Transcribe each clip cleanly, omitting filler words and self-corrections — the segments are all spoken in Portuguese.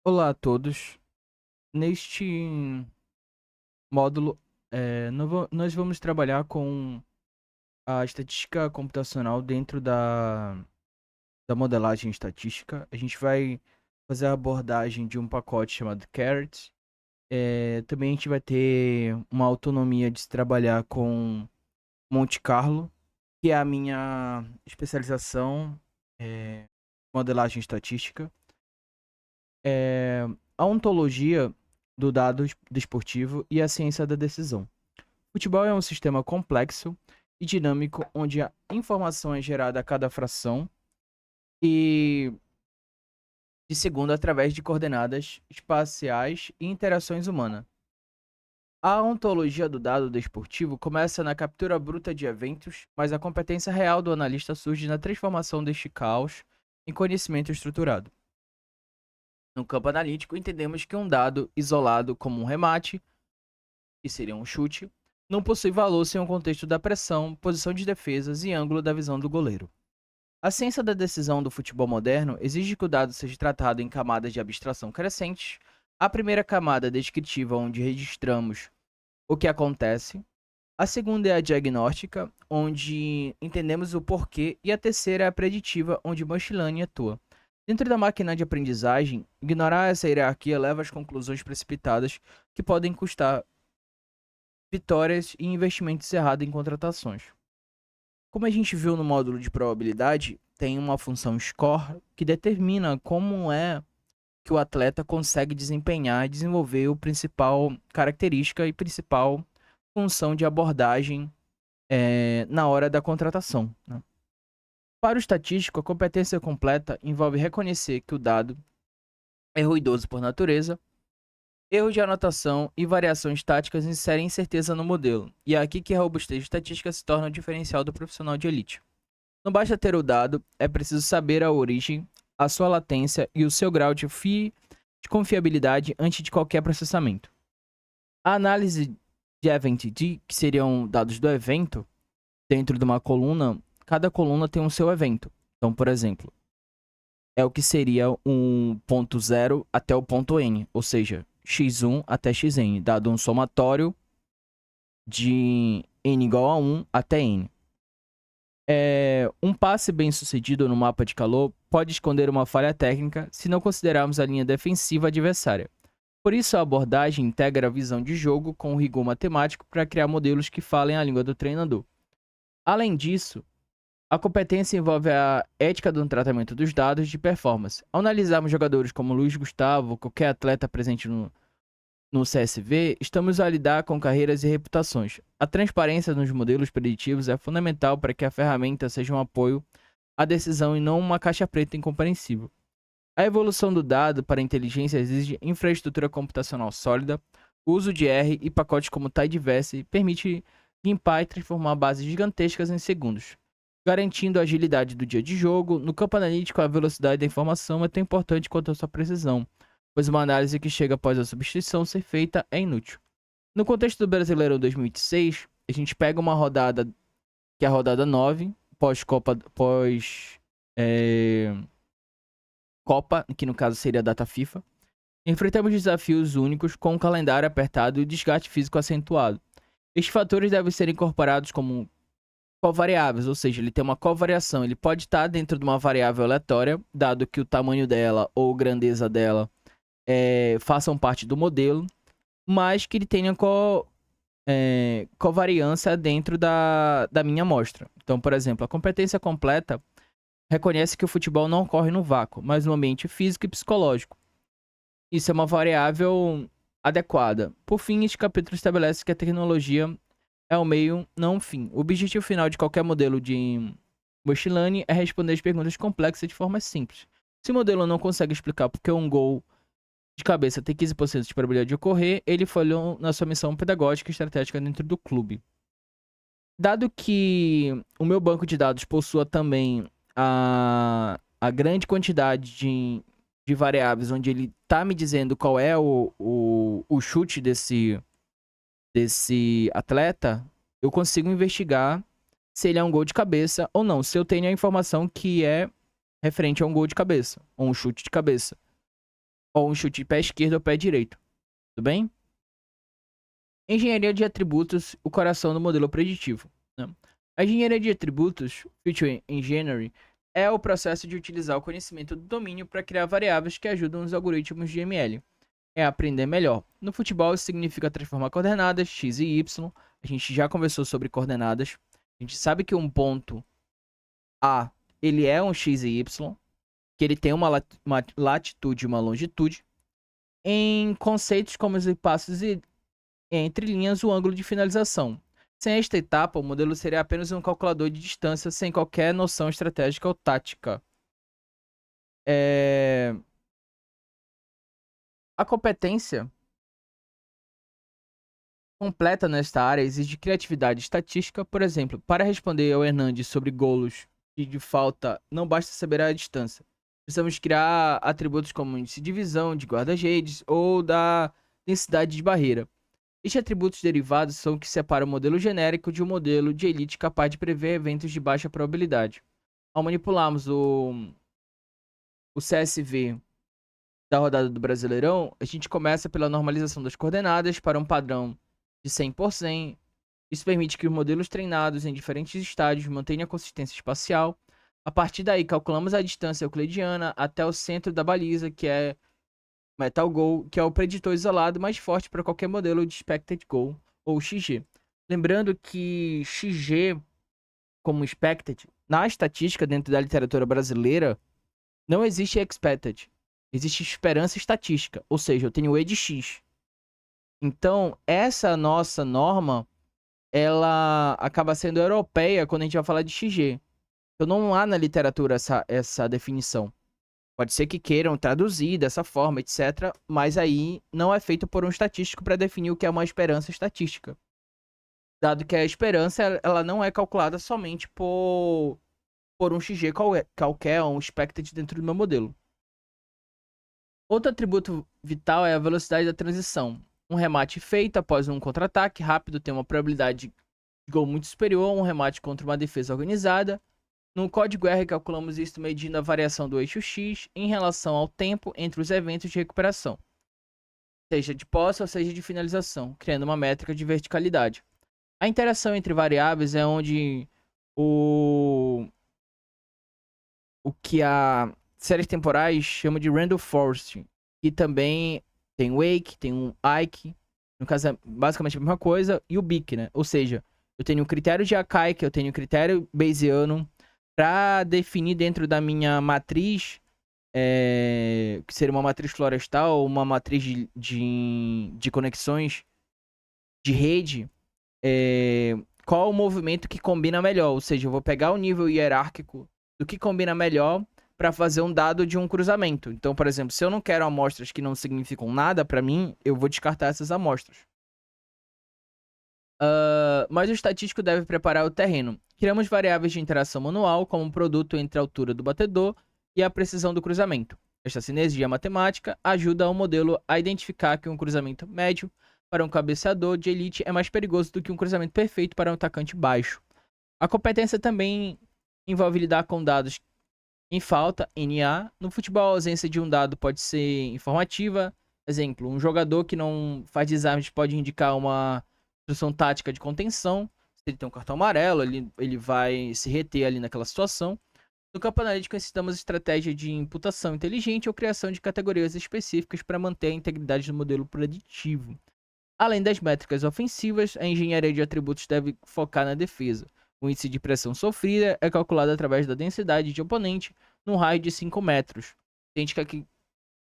Olá a todos. Neste módulo, nós vamos trabalhar com a estatística computacional dentro da modelagem estatística. A gente vai fazer a abordagem de um pacote chamado Carrot. Também a gente vai ter uma autonomia de se trabalhar com Monte Carlo, que é a minha especialização em modelagem estatística. A ontologia do dado desportivo e a ciência da decisão. Futebol é um sistema complexo e dinâmico onde a informação é gerada a cada fração e de segundo através de coordenadas espaciais e interações humanas. A ontologia do dado desportivo começa na captura bruta de eventos, mas a competência real do analista surge na transformação deste caos em conhecimento estruturado. No campo analítico, entendemos que um dado isolado como um remate, que seria um chute, não possui valor sem o contexto da pressão, posição de defesas e ângulo da visão do goleiro. A ciência da decisão do futebol moderno exige que o dado seja tratado em camadas de abstração crescentes. A primeira camada é descritiva, onde registramos o que acontece. A segunda é a diagnóstica, onde entendemos o porquê. E a terceira é a preditiva, onde o machine learning atua. Dentro da máquina de aprendizagem, ignorar essa hierarquia leva às conclusões precipitadas que podem custar vitórias e investimentos errados em contratações. Como a gente viu no módulo de probabilidade, tem uma função score que determina como é que o atleta consegue desempenhar e desenvolver o principal característica e principal função de abordagem na hora da contratação, né? Para o estatístico, a competência completa envolve reconhecer que o dado é ruidoso por natureza. Erros de anotação e variações táticas inserem incerteza no modelo, e é aqui que a robustez estatística se torna o diferencial do profissional de elite. Não basta ter o dado, é preciso saber a origem, a sua latência e o seu grau de confiabilidade antes de qualquer processamento. A análise de event-d, que seriam dados do evento, dentro de uma coluna, cada coluna tem um seu evento. Então, por exemplo, é o que seria um ponto 0 até o ponto n, ou seja, x1 até xn, dado um somatório de n igual a 1 até n. Um passe bem sucedido no mapa de calor pode esconder uma falha técnica se não considerarmos a linha defensiva adversária. Por isso, a abordagem integra a visão de jogo com o rigor matemático para criar modelos que falem a língua do treinador. Além disso, a competência envolve a ética do tratamento dos dados de performance. Ao analisarmos jogadores como Luiz Gustavo ou qualquer atleta presente no CSV, estamos a lidar com carreiras e reputações. A transparência nos modelos preditivos é fundamental para que a ferramenta seja um apoio à decisão e não uma caixa preta incompreensível. A evolução do dado para a inteligência exige infraestrutura computacional sólida. O uso de R e pacotes como Tidyverse permite limpar e transformar bases gigantescas em segundos, garantindo a agilidade do dia de jogo. No campo analítico, a velocidade da informação é tão importante quanto a sua precisão, pois uma análise que chega após a substituição ser feita é inútil. No contexto do Brasileirão 2026, a gente pega uma rodada, que é a rodada 9, pós-Copa, Copa, que no caso seria a data FIFA. Enfrentamos desafios únicos com um calendário apertado e desgaste físico acentuado. Estes fatores devem ser incorporados como covariáveis, ou seja, ele tem uma covariação. Ele pode estar dentro de uma variável aleatória, dado que o tamanho dela ou grandeza dela façam parte do modelo, mas que ele tenha covariância dentro da minha amostra. Então, por exemplo, a competência completa reconhece que o futebol não ocorre no vácuo, mas no ambiente físico e psicológico. Isso é uma variável adequada. Por fim, este capítulo estabelece que a tecnologia é o meio, não o fim. O objetivo final de qualquer modelo de machine learning é responder as perguntas complexas de forma simples. Se o modelo não consegue explicar por que um gol de cabeça tem 15% de probabilidade de ocorrer, ele falhou na sua missão pedagógica e estratégica dentro do clube. Dado que o meu banco de dados possua também a grande quantidade de variáveis, onde ele está me dizendo qual é o chute desse atleta, eu consigo investigar se ele é um gol de cabeça ou não. Se eu tenho a informação que é referente a um gol de cabeça, ou um chute de cabeça. ou um chute de pé esquerdo ou pé direito. Tudo bem? Engenharia de atributos, o coração do modelo preditivo, né? A engenharia de atributos, Feature Engineering, é o processo de utilizar o conhecimento do domínio para criar variáveis que ajudam os algoritmos de ML. É aprender melhor. No futebol, isso significa transformar coordenadas, x e y. A gente já conversou sobre coordenadas. A gente sabe que um ponto A, ele é um x e y, que ele tem uma latitude e uma longitude. Em conceitos como os passos e entre linhas, o ângulo de finalização. Sem esta etapa, o modelo seria apenas um calculador de distância sem qualquer noção estratégica ou tática. A competência completa nesta área exige criatividade estatística. Por exemplo, para responder ao Hernandes sobre golos e de falta, não basta saber a distância. Precisamos criar atributos como índice de visão, de guarda-redes ou da densidade de barreira. Estes atributos derivados são o que separam o modelo genérico de um modelo de elite capaz de prever eventos de baixa probabilidade. Ao manipularmos o CSV da rodada do Brasileirão, a gente começa pela normalização das coordenadas para um padrão de 100%. Isso permite que os modelos treinados em diferentes estádios mantenham a consistência espacial. A partir daí, calculamos a distância euclidiana até o centro da baliza, que é Metal Goal, que é o preditor isolado mais forte para qualquer modelo de Expected Goal, ou XG. Lembrando que XG, como Expected, na estatística dentro da literatura brasileira, não existe Expected. Existe esperança estatística, ou seja, eu tenho E de X. Então, essa nossa norma, ela acaba sendo europeia quando a gente vai falar de XG. Então, não há na literatura essa definição. Pode ser que queiram traduzir dessa forma, etc. Mas aí não é feito por um estatístico para definir o que é uma esperança estatística. Dado que a esperança ela não é calculada somente por um XG qualquer, um expected dentro do meu modelo. Outro atributo vital é a velocidade da transição. Um remate feito após um contra-ataque rápido tem uma probabilidade de gol muito superior a um remate contra uma defesa organizada. No código R, calculamos isso medindo a variação do eixo X em relação ao tempo entre os eventos de recuperação, seja de posse ou seja de finalização, criando uma métrica de verticalidade. A interação entre variáveis é onde o que a séries temporais chama de random forest, que também tem o wake, tem um Ike, no caso é basicamente a mesma coisa, e o BIC, né? Ou seja, eu tenho o critério de Akai, eu tenho o critério Bayesiano, para definir dentro da minha matriz, que seria uma matriz florestal ou uma matriz de conexões de rede, qual o movimento que combina melhor. Ou seja, eu vou pegar o nível hierárquico do que combina melhor para fazer um dado de um cruzamento. Então, por exemplo, se eu não quero amostras que não significam nada para mim, eu vou descartar essas amostras. Mas o estatístico deve preparar o terreno. Criamos variáveis de interação manual, como um produto entre a altura do batedor e a precisão do cruzamento. Esta sinergia matemática ajuda o modelo a identificar que um cruzamento médio para um cabeceador de elite é mais perigoso do que um cruzamento perfeito para um atacante baixo. A competência também envolve lidar com dados em falta, NA. No futebol, a ausência de um dado pode ser informativa. Exemplo, um jogador que não faz desarmes pode indicar uma instrução tática de contenção. Se ele tem um cartão amarelo, ele vai se reter ali naquela situação. No campo analítico, necessitamos estratégia de imputação inteligente ou criação de categorias específicas para manter a integridade do modelo preditivo. Além das métricas ofensivas, a engenharia de atributos deve focar na defesa. O índice de pressão sofrida é calculado através da densidade de oponente num raio de 5 metros. Se a gente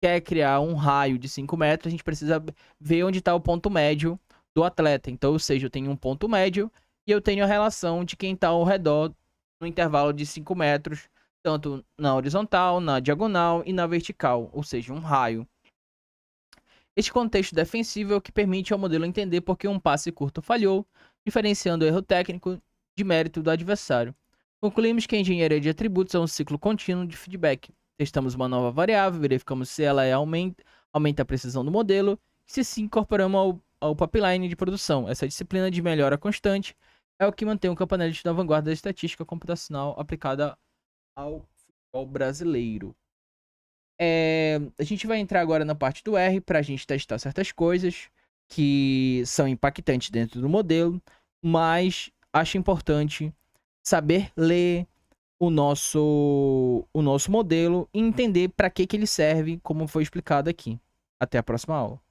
quer criar um raio de 5 metros, a gente precisa ver onde está o ponto médio do atleta. Então, ou seja, eu tenho um ponto médio e eu tenho a relação de quem está ao redor no intervalo de 5 metros, tanto na horizontal, na diagonal e na vertical, ou seja, um raio. Este contexto defensivo é o que permite ao modelo entender por que um passe curto falhou, diferenciando o erro técnico de mérito do adversário. Concluímos que a engenharia de atributos é um ciclo contínuo de feedback. Testamos uma nova variável, verificamos se ela aumenta a precisão do modelo, e se sim, incorporamos ao pipeline de produção. Essa disciplina de melhora constante é o que mantém o campo analítico na vanguarda da estatística computacional aplicada ao futebol brasileiro. A gente vai entrar agora na parte do R para a gente testar certas coisas que são impactantes dentro do modelo, mas acho importante saber ler o nosso modelo e entender para que ele serve, como foi explicado aqui. Até a próxima aula.